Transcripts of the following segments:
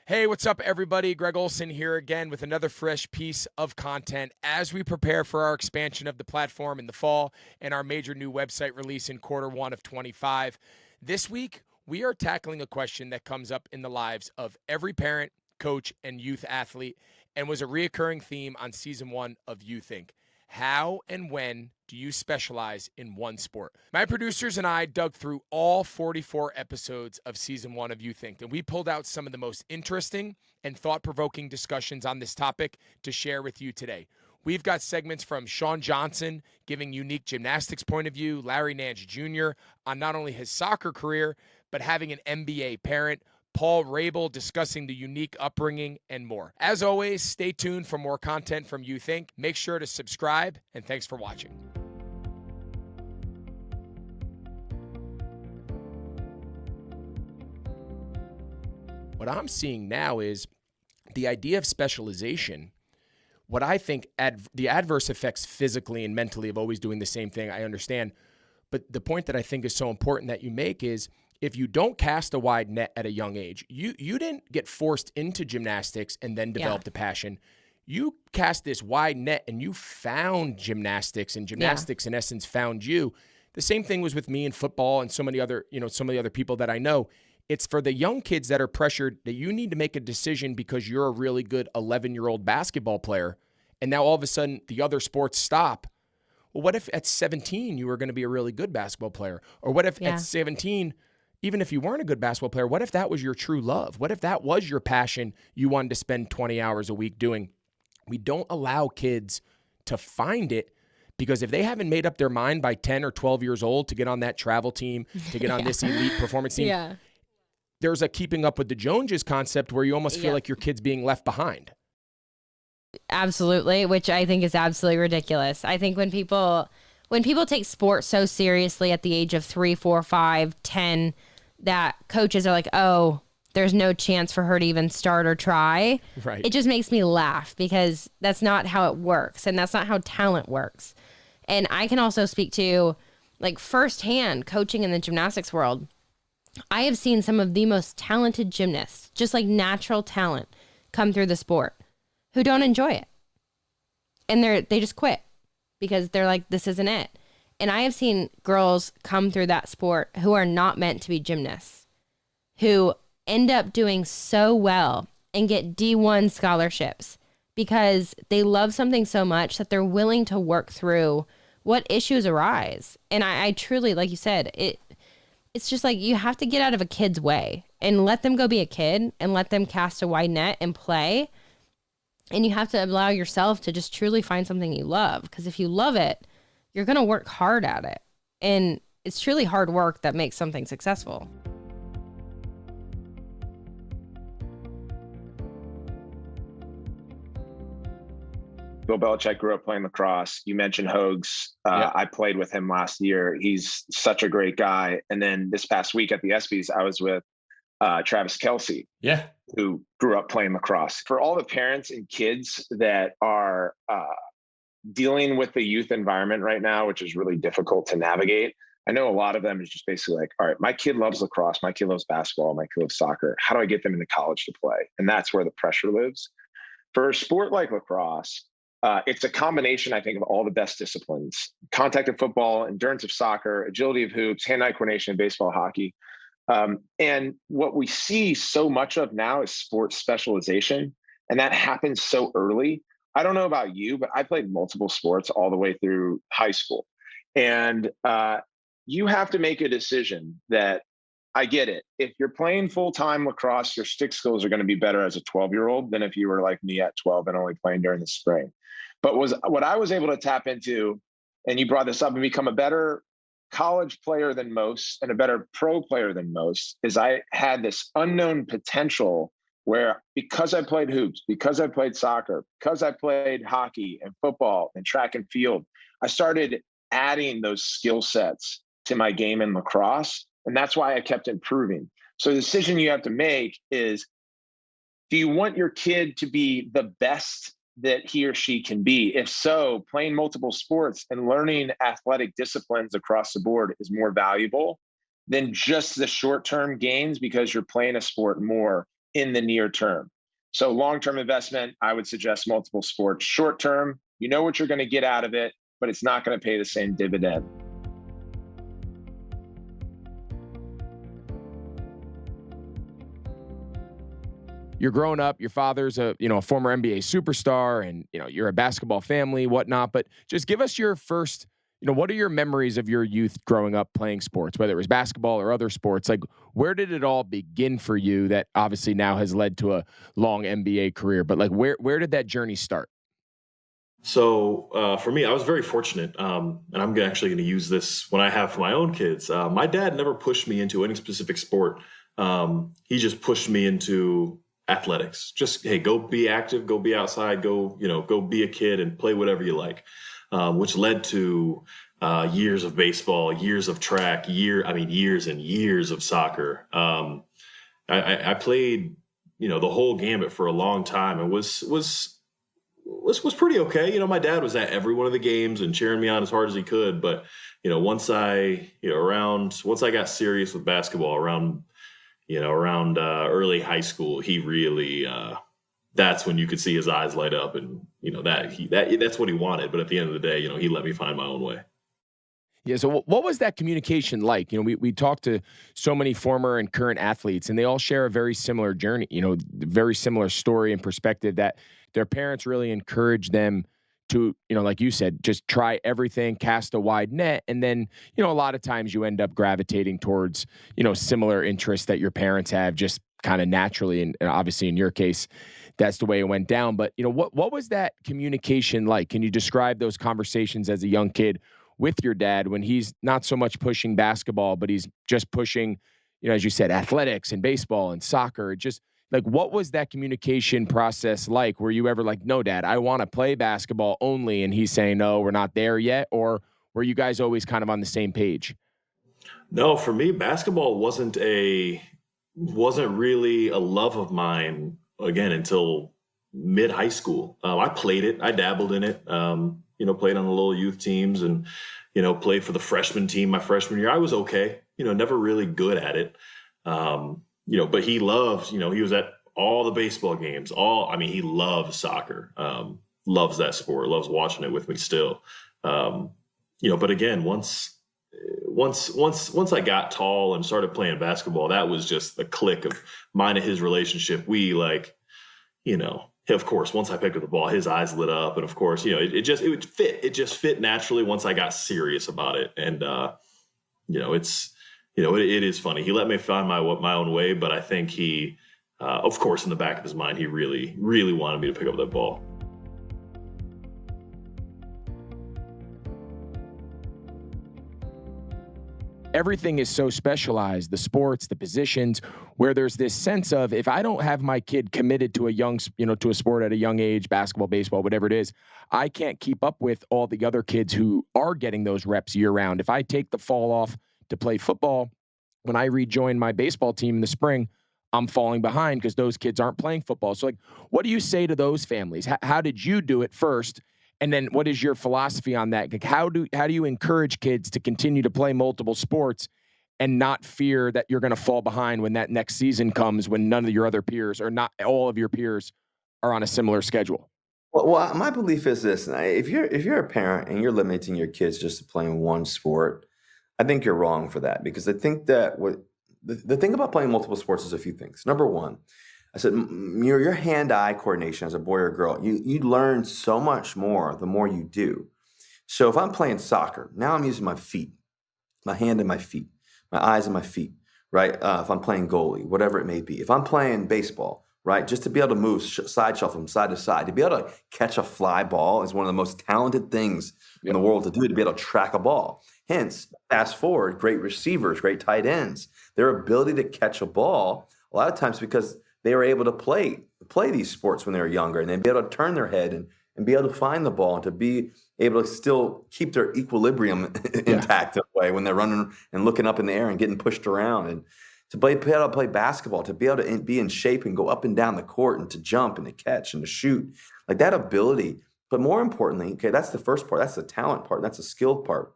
Hey, what's up, everybody? Greg Olsen here again with another fresh piece of content as we prepare for our expansion of the platform in the fall and our major new website release in Q1 of 25. This week, we are tackling a question that comes up in the lives of every parent, coach, and youth athlete and was a reoccurring theme on season 1 of You Think. How and when do you specialize in one sport? My producers and I dug through all 44 episodes of season 1 of You Think, and we pulled out some of the most interesting and thought-provoking discussions on this topic to share with you today. We've got segments from Shawn Johnson giving unique gymnastics point of view, Nance Jr. on not only his soccer career, but having an NBA parent, Paul Rabil discussing the unique upbringing, and more. As always, stay tuned for more content from You Think. Make sure to subscribe, and thanks for watching. What I'm seeing now is the idea of specialization. What I think the adverse effects physically and mentally of always doing the same thing, I understand. But the point that I think is so important that you make is if you don't cast a wide net at a young age, you didn't get forced into gymnastics and then developed a passion. You cast this wide net and you found gymnastics, and gymnastics in essence found you. The same thing was with me in football and so many other people that I know. It's for the young kids that are pressured that you need to make a decision because you're a really good 11-year-old basketball player, and now all of a sudden the other sports stop. Well, what if at 17 you were going to be a really good basketball player? Or what if at 17, even if you weren't a good basketball player, what if that was your true love? What if that was your passion you wanted to spend 20 hours a week doing? We don't allow kids to find it because if they haven't made up their mind by 10 or 12 years old to get on that travel team, to get on this elite performance team, there's a keeping up with the Joneses concept where you almost feel like your kid's being left behind. Absolutely, which I think is absolutely ridiculous. I think when people take sports so seriously at the age of 3, 4, 5, 10, that coaches are like, oh, there's no chance for her to even start or try. Right. It just makes me laugh because that's not how it works, and that's not how talent works. And I can also speak to, like, firsthand coaching in the gymnastics world. I have seen some of the most talented gymnasts, just like natural talent, come through the sport who don't enjoy it. And they just quit because they're like, this isn't it. And I have seen girls come through that sport who are not meant to be gymnasts, who end up doing so well and get D1 scholarships because they love something so much that they're willing to work through what issues arise. And I truly, like you said, it's just like you have to get out of a kid's way and let them go be a kid and let them cast a wide net and play. And you have to allow yourself to just truly find something you love. Because if you love it, you're going to work hard at it. And it's truly hard work that makes something successful. Bill Belichick grew up playing lacrosse. You mentioned Hogs. I played with him last year. He's such a great guy. And then this past week at the ESPYs, I was with Travis Kelce, who grew up playing lacrosse. For all the parents and kids that are dealing with the youth environment right now, which is really difficult to navigate, I know a lot of them is just basically like, all right, my kid loves lacrosse, my kid loves basketball, my kid loves soccer. How do I get them into college to play? And that's where the pressure lives. For a sport like lacrosse, it's a combination, I think, of all the best disciplines: contact of football, endurance of soccer, agility of hoops, hand-eye coordination of baseball, hockey. And what we see so much of now is sports specialization, and that happens so early. I don't know about you, but I played multiple sports all the way through high school. And you have to make a decision that, I get it. If you're playing full-time lacrosse, your stick skills are going to be better as a 12-year-old than if you were like me at 12 and only playing during the spring. But what I was able to tap into, and you brought this up, and become a better college player than most and a better pro player than most, is I had this unknown potential where, because I played hoops, because I played soccer, because I played hockey and football and track and field, I started adding those skill sets to my game in lacrosse. And that's why I kept improving. So the decision you have to make is, do you want your kid to be the best that he or she can be? If so, playing multiple sports and learning athletic disciplines across the board is more valuable than just the short-term gains because you're playing a sport more in the near term. So long-term investment, I would suggest multiple sports. Short-term, you know what you're going to get out of it, but it's not going to pay the same dividend. You're growing up, your father's a former NBA superstar, and you're a basketball family, whatnot. But just give us your first, what are your memories of your youth growing up playing sports, whether it was basketball or other sports? Like, where did it all begin for you that obviously now has led to a long NBA career? But like, where did that journey start? So for me, I was very fortunate, and I'm actually going to use this when I have my own kids. My dad never pushed me into any specific sport. He just pushed me into athletics. Just, hey, go be active, go be outside, go be a kid and play whatever you like, which led to years of baseball, years of track, years and years of soccer. I played, the whole gambit for a long time and was pretty okay. My dad was at every one of the games and cheering me on as hard as he could. But, once I got serious with basketball around early high school, he really, that's when you could see his eyes light up, and, that's what he wanted. But at the end of the day, he let me find my own way. Yeah. So what was that communication like? We talked to so many former and current athletes, and they all share a very similar journey, very similar story and perspective, that their parents really encouraged them to, like you said, just try everything, cast a wide net. And then, a lot of times you end up gravitating towards, similar interests that your parents have just kind of naturally. And obviously in your case, that's the way it went down. But, what was that communication like? Can you describe those conversations as a young kid with your dad when he's not so much pushing basketball, but he's just pushing, as you said, athletics and baseball and soccer? Just like, what was that communication process like? Were you ever like, no, Dad, I want to play basketball only, and he's saying, no, we're not there yet? Or were you guys always kind of on the same page? No, for me, basketball wasn't really a love of mine again until mid high school. I played it, I dabbled in it. Played on the little youth teams and, played for the freshman team my freshman year. I was okay, never really good at it. But he loved, he was at all the baseball games, he loves soccer, loves that sport, loves watching it with me still. But again, once I got tall and started playing basketball, that was just the click of mine and his relationship. We of course, once I picked up the ball, his eyes lit up. And of course, it just fit naturally once I got serious about it. And, it is funny. He let me find my own way, but I think he, of course, in the back of his mind, he really, really wanted me to pick up that ball. Everything is so specialized, the sports, the positions, where there's this sense of, if I don't have my kid committed to to a sport at a young age, basketball, baseball, whatever it is, I can't keep up with all the other kids who are getting those reps year round. If I take the fall off to play football, when I rejoin my baseball team in the spring, I'm falling behind because those kids aren't playing football. So like, what do you say to those families? How did you do it first? And then what is your philosophy on that? Like, how do you encourage kids to continue to play multiple sports and not fear that you're going to fall behind when that next season comes, when none of your other peers, or not all of your peers, are on a similar schedule? Well, my belief is this: if you're a parent and you're limiting your kids just to playing one sport, I think you're wrong for that, because I think that the thing about playing multiple sports is a few things. Number one, I said your hand-eye coordination as a boy or girl, you learn so much more the more you do. So if I'm playing soccer, now I'm using my feet, my hand and my feet, my eyes and my feet, right? If I'm playing goalie, whatever it may be. If I'm playing baseball, right, just to be able to move, side shuffle from side to side, to be able to catch a fly ball is one of the most talented things in the world to do, to be able to track a ball. Hence, fast forward, great receivers, great tight ends, their ability to catch a ball, a lot of times because they were able to play these sports when they were younger, and they'd be able to turn their head and be able to find the ball, and to be able to still keep their equilibrium intact that way when they're running and looking up in the air and getting pushed around. And to be able to play basketball, to be able to be in shape and go up and down the court, and to jump and to catch and to shoot, like that ability. But more importantly, okay, that's the first part. That's the talent part. That's the skilled part.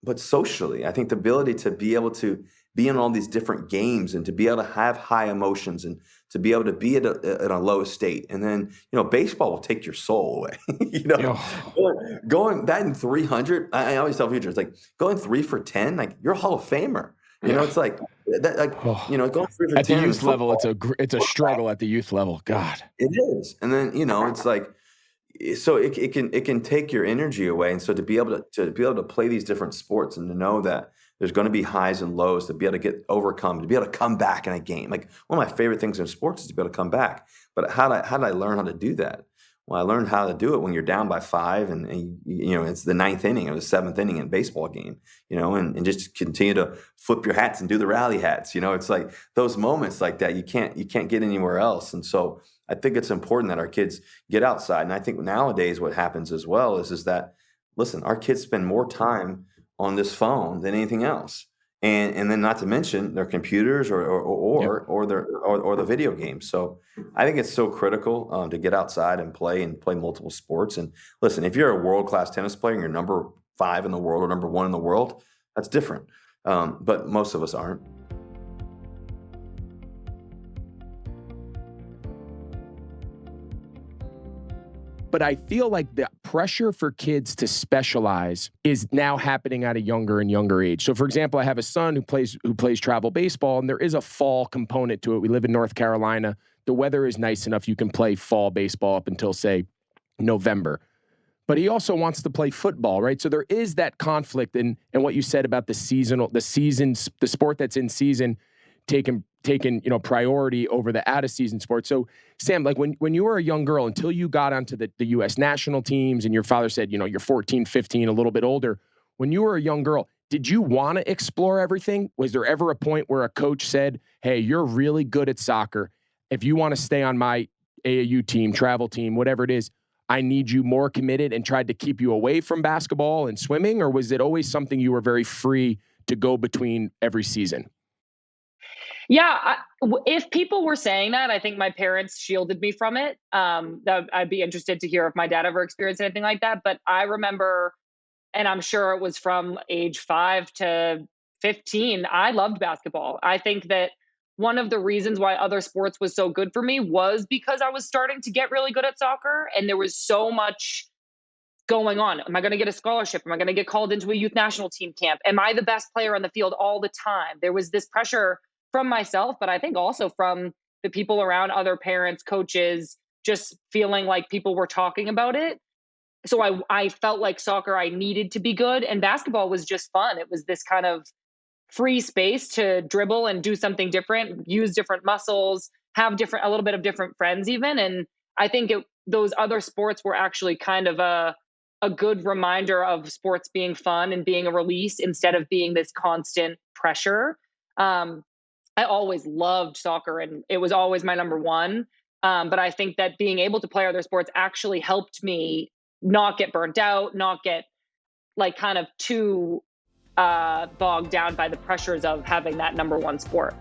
But socially, I think the ability to be able to be in all these different games and to be able to have high emotions and to be able to be at a low state. And then, baseball will take your soul away. Going that in 300, I always tell future, it's like going 3 for 10, like you're a Hall of Famer. It's like that, going 3 for at 10 the youth level, it's a struggle at the youth level. God, it is. And then, it's like, so it can take your energy away. And so to be able to play these different sports and to know that there's going to be highs and lows, to be able to to be able to come back in a game. Like one of my favorite things in sports is to be able to come back. But how did I learn how to do that? Well, I learned how to do it when you're down by 5 and it's the 9th inning or the 7th inning in a baseball game, and just continue to flip your hats and do the rally hats. It's like those moments like that you can't get anywhere else. And so I think it's important that our kids get outside. And I think nowadays what happens as well is that, listen, our kids spend more time on this phone than anything else. And then not to mention their computers or the video games. So I think it's so critical to get outside and play multiple sports. And listen, if you're a world-class tennis player and you're number 5 in the world or number 1 in the world, that's different. But most of us aren't. But I feel like the pressure for kids to specialize is now happening at a younger and younger age. So, for example, I have a son who plays travel baseball, and there is a fall component to it. We live in North Carolina. The weather is nice enough you can play fall baseball up until, say, November. But he also wants to play football, right? So there is that conflict in what you said about the sport that's in season taking priority over the out-of-season sport. So, Sam, like when you were a young girl, until you got onto the U.S. national teams and your father said, you're 14, 15, a little bit older, when you were a young girl, did you want to explore everything? Was there ever a point where a coach said, hey, you're really good at soccer. If you want to stay on my AAU team, travel team, whatever it is, I need you more committed, and tried to keep you away from basketball and swimming? Or was it always something you were very free to go between every season? Yeah, if people were saying that, I think my parents shielded me from it. I'd be interested to hear if my dad ever experienced anything like that. But I remember, and I'm sure it was from age 5 to 15, I loved basketball. I think that one of the reasons why other sports was so good for me was because I was starting to get really good at soccer, and there was so much going on. Am I going to get a scholarship? Am I going to get called into a youth national team camp? Am I the best player on the field all the time? There was this pressure from myself, but I think also from the people around, other parents, coaches, just feeling like people were talking about it. So I felt like soccer, I needed to be good, and basketball was just fun. It was this kind of free space to dribble and do something different, use different muscles, have a little bit of different friends even. And I think those other sports were actually kind of a good reminder of sports being fun and being a release instead of being this constant pressure. I always loved soccer, and it was always my number 1. But I think that being able to play other sports actually helped me not get burnt out, not get kind of too bogged down by the pressures of having that number 1 sport.